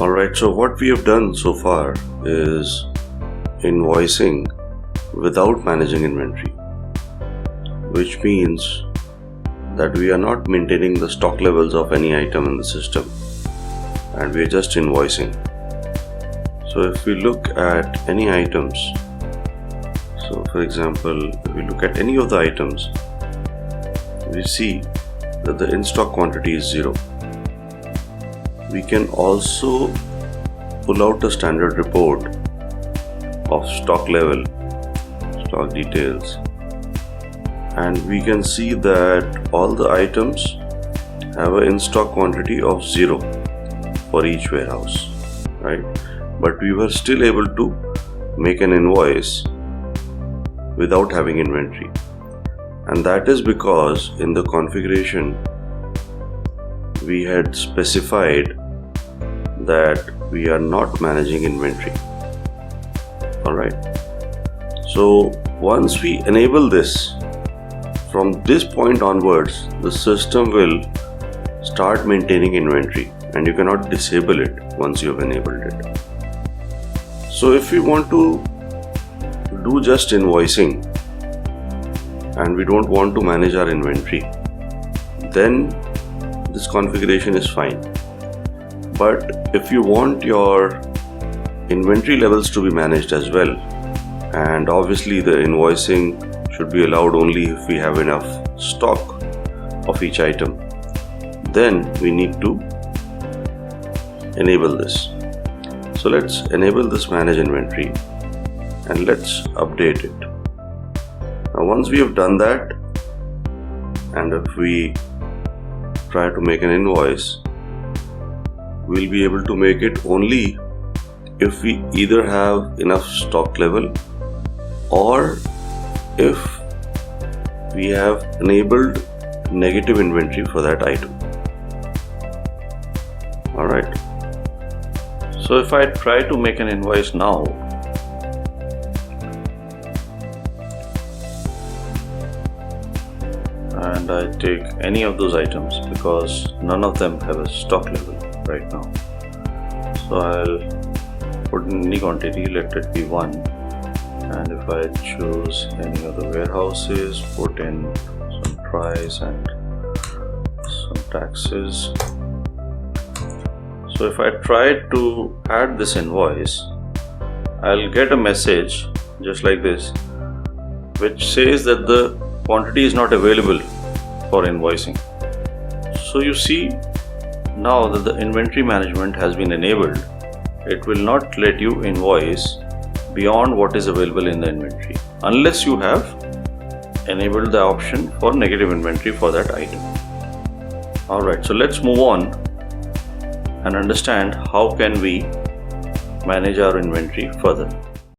Alright, so what we have done so far is invoicing without managing inventory, which means that we are not maintaining the stock levels of any item in the system and we are just invoicing. So if we look at any items, so for example, if we look at any of the items, we see that the in-stock quantity is 0. We can also pull out a standard report of stock level, stock details, and we can see that all the items have an in-stock quantity of 0 for each warehouse, right? But we were still able to make an invoice without having inventory, and that is because in the configuration we had specified that we are not managing inventory. Alright, so once we enable this, from this point onwards the system will start maintaining inventory and you cannot disable it once you have enabled it. So if we want to do just invoicing and we don't want to manage our inventory, then this configuration is fine. But if you want your inventory levels to be managed as well, and obviously the invoicing should be allowed only if we have enough stock of each item, then we need to enable this. So let's enable this manage inventory and let's update it. Now once we have done that, and if we try to make an invoice, we'll be able to make it only if we either have enough stock level or if we have enabled negative inventory for that item. Alright, so if I try to make an invoice now, and I take any of those items, because none of them have a stock level right now, so I'll put in any quantity, let it be 1, and if I choose any of the warehouses, put in some price and some taxes. So if I try to add this invoice, I'll get a message just like this which says that the quantity is not available for invoicing. So you see now that the inventory management has been enabled, it will not let you invoice beyond what is available in the inventory unless you have enabled the option for negative inventory for that item. Alright, so let's move on and understand how can we manage our inventory further.